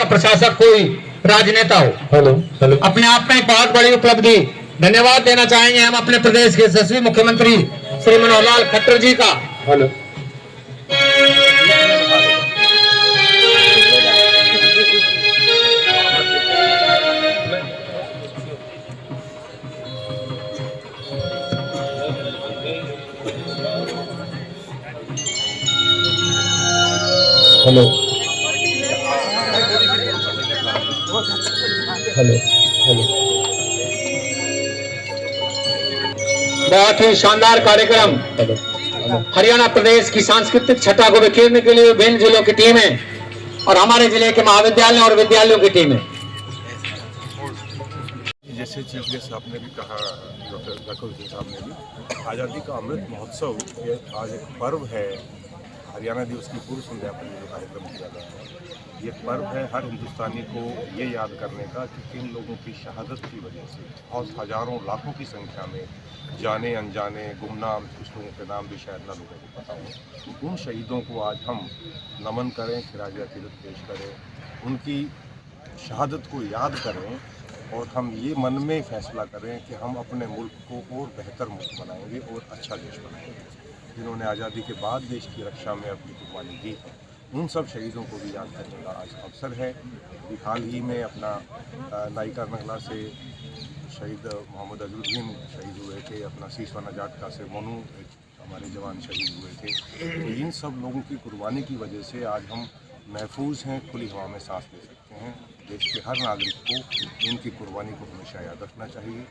प्रशासक, कोई राजनेता हो। अपने आप में एक बहुत बड़ी उपलब्धि। धन्यवाद देना चाहेंगे हम अपने प्रदेश के यशस्वी मुख्यमंत्री श्री मनोहर लाल खट्टर जी का। Hello hello hello. बहुत ही शानदार कार्यक्रम। हरियाणा प्रदेश की सांस्कृतिक छटा को बिखेरने के लिए विभिन्न जिलों की टीमें और हमारे जिले के महाविद्यालयों और विद्यालयों की टीमें। जैसे चीफ गेस्ट साहब ने भी कहा, डॉक्टर रकुल सिंह साहब ने भी, आज़ादी का अमृत महोत्सव ये आज एक पर्व है। हरियाणा दिवस की पूर्व संध्या पर जो कार्यक्रम किया गया है, ये पर्व है हर हिंदुस्तानी को ये याद करने का कि किन लोगों की शहादत की वजह से बहुत हज़ारों लाखों की संख्या में जाने अनजाने गुमनाम, कुछ लोगों के नाम भी शायद ना लोगों को पता हो, उन शहीदों को आज हम नमन करें, खिराज अकीदत पेश करें, उनकी शहादत को याद करें और हम ये मन में फैसला करें कि हम अपने मुल्क को और बेहतर मुल्क बनाएंगे और अच्छा देश बनाएंगे। जिन्होंने आज़ादी के बाद देश की रक्षा में अपनी कुर्बानी दी है, उन सब शहीदों को भी याद करने का आज अवसर है। अभी हाल ही में अपना नायिका नगला से शहीद मोहम्मद अजरुद्दीन शहीद हुए थे, अपना सीसवाना जाटका से मोनू हमारे जवान शहीद हुए थे। तो इन सब लोगों की कुर्बानी की वजह से आज हम महफूज हैं, खुली हवा में सांस ले सकते हैं। देश के हर नागरिक को इनकी कुर्बानी को हमेशा याद रखना चाहिए।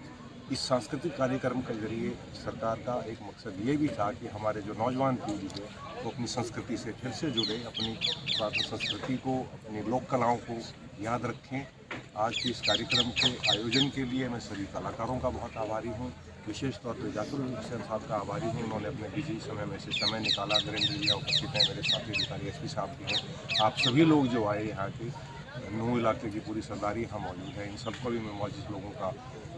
इस सांस्कृतिक कार्यक्रम के जरिए सरकार का एक मकसद ये भी था कि हमारे जो नौजवान पीढ़ी है वो अपनी संस्कृति से फिर से जुड़े, अपनी पुरातन संस्कृति को, अपनी लोक कलाओं को याद रखें। आज के इस कार्यक्रम के आयोजन के लिए मैं सभी कलाकारों का बहुत आभारी हूँ, विशेष तौर पर जाकिर हुसैन साहब का आभारी हूँ। उन्होंने अपने बिजी समय में से समय निकाला। नरेंद्र जी उपस्थित हैं, मेरे साथी अधिकारी एसपी साहब भी हैं, आप सभी लोग जो आए यहाँ के नूह इलाके की पूरी सरदारी यहाँ मौजूद है, इन सबको भी मैं मौजूद लोगों का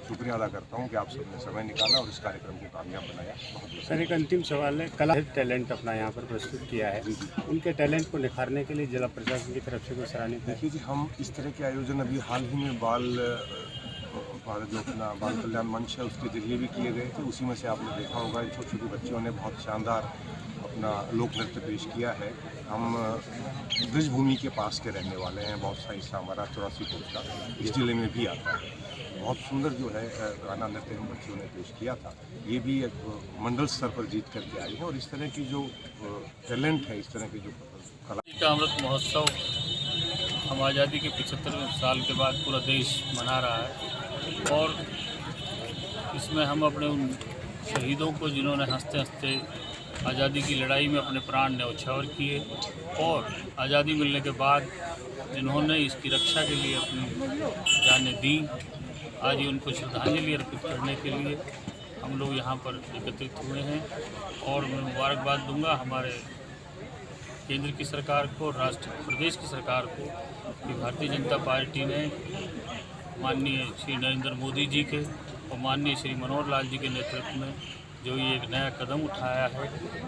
शुक्रिया अदा करता हूँ कि आप सबने समय निकाला और इस कार्यक्रम को कामयाब बनाया। बहुत सर, एक अंतिम सवाल है, कला टैलेंट अपना यहाँ पर प्रस्तुत किया है, उनके टैलेंट को निखारने के लिए जिला प्रशासन की तरफ से कोई सराहनीय? देखिए कि हम इस तरह के आयोजन अभी हाल ही में जो अपना बाल कल्याण मंच है उसके जरिए भी किए गए थे। उसी में से आपने देखा होगा छोटी छोटी बच्चियों ने बहुत शानदार अपना लोक नृत्य पेश किया है। हम ब्रजभूमि के पास के रहने वाले हैं, बहुत सा हिस्सा हमारा 84 कोट का इस जिले में भी आता है। बहुत सुंदर जो है गाना नृत्य बच्चियों ने पेश किया था। ये भी एक मंडल स्तर पर जीत करके आई है और इस तरह की जो टैलेंट है, इस तरह की जो कला का अमृत महोत्सव हम आज़ादी के 75 साल के बाद पूरा देश मना रहा है और इसमें हम अपने उन शहीदों को जिन्होंने हंसते हंसते आज़ादी की लड़ाई में अपने प्राण न्यौछावर किए और आज़ादी मिलने के बाद जिन्होंने इसकी रक्षा के लिए अपनी जानें दी, आज उनको श्रद्धांजलि अर्पित करने के लिए हम लोग यहाँ पर एकत्रित हुए हैं। और मैं मुबारकबाद दूंगा हमारे केंद्र की सरकार को, राष्ट्र प्रदेश की सरकार को कि भारतीय जनता पार्टी ने माननीय श्री नरेंद्र मोदी जी के और माननीय श्री मनोहर लाल जी के नेतृत्व में जो ये एक नया कदम उठाया है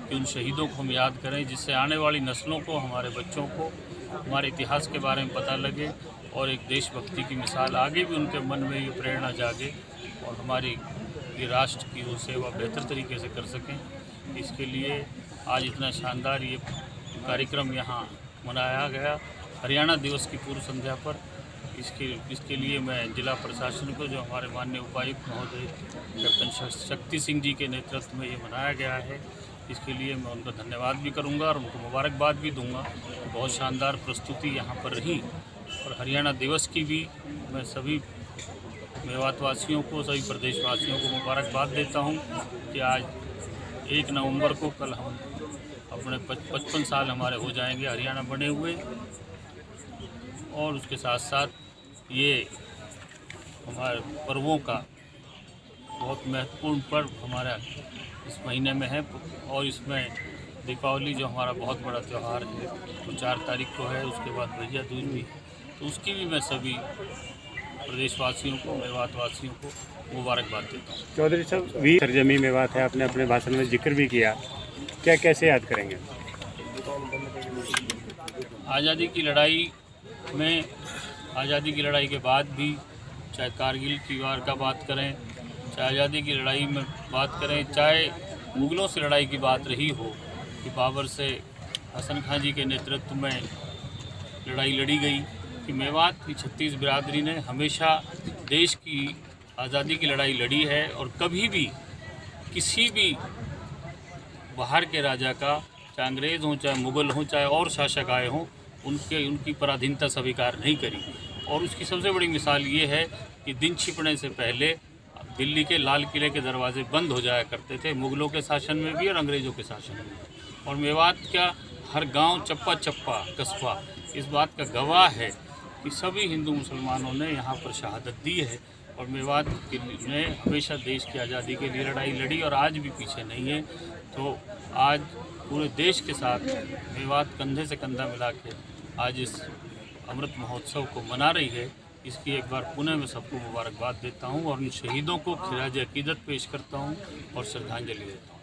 कि उन शहीदों को हम याद करें, जिससे आने वाली नस्लों को, हमारे बच्चों को हमारे इतिहास के बारे में पता लगे और एक देशभक्ति की मिसाल आगे भी उनके मन में ये प्रेरणा जागे और हमारी ये राष्ट्र की वो सेवा बेहतर तरीके से कर सकें। इसके लिए आज इतना शानदार ये कार्यक्रम यहाँ मनाया गया हरियाणा दिवस की पूर्व संध्या पर। इसके लिए मैं जिला प्रशासन को, जो हमारे माननीय उपायुक्त महोदय कैप्टन शक्ति सिंह जी के नेतृत्व में ये मनाया गया है, इसके लिए मैं उनका धन्यवाद भी करूंगा और उनको मुबारकबाद भी दूंगा। बहुत शानदार प्रस्तुति यहाँ पर रही और हरियाणा दिवस की भी मैं सभी मेवातवासियों को, सभी प्रदेशवासियों को मुबारकबाद देता हूँ कि आज 1 नवंबर को कल हम अपने 55 साल हमारे हो जाएंगे हरियाणा बने हुए। और उसके साथ साथ ये हमारे पर्वों का बहुत महत्वपूर्ण पर्व हमारा इस महीने में है और इसमें दीपावली जो हमारा बहुत बड़ा त्यौहार है वो 4 तारीख को है, उसके बाद भैया दूज भी है, तो उसकी भी मैं सभी प्रदेशवासियों को, मेवातवासियों को मुबारकबाद देता हूँ। चौधरी साहब, वीर सरजमी मेवात है, आपने अपने भाषण में जिक्र भी किया, क्या कैसे याद करेंगे? आज़ादी की लड़ाई में आज़ादी की लड़ाई के बाद भी, चाहे कारगिल की वार का बात करें, चाहे आज़ादी की लड़ाई में बात करें, चाहे मुग़लों से लड़ाई की बात रही हो कि बाबर से हसन खां जी के नेतृत्व में लड़ाई लड़ी गई, कि मेवात की 36 बिरादरी ने हमेशा देश की आज़ादी की लड़ाई लड़ी है और कभी भी किसी भी बाहर के राजा का, चाहे अंग्रेज़ हों, चाहे मुग़ल हों, चाहे और शासक आए हों, उनकी पराधीनता स्वीकार नहीं करी। और उसकी सबसे बड़ी मिसाल ये है कि दिन छिपने से पहले दिल्ली के लाल किले के दरवाजे बंद हो जाया करते थे, मुग़लों के शासन में भी और अंग्रेज़ों के शासन में भी। और मेवात का हर गांव, चप्पा चप्पा, कस्बा इस बात का गवाह है कि सभी हिंदू मुसलमानों ने यहाँ पर शहादत दी है और मेवात ने हमेशा देश की आज़ादी के लिए लड़ाई लड़ी और आज भी पीछे नहीं है। तो आज पूरे देश के साथ मेवात कंधे से कंधा मिला के आज इस अमृत महोत्सव को मना रही है। इसकी एक बार पुनः मैं सबको मुबारकबाद देता हूँ और उन शहीदों को खिराज अकीदत पेश करता हूँ और श्रद्धांजलि देता हूँ।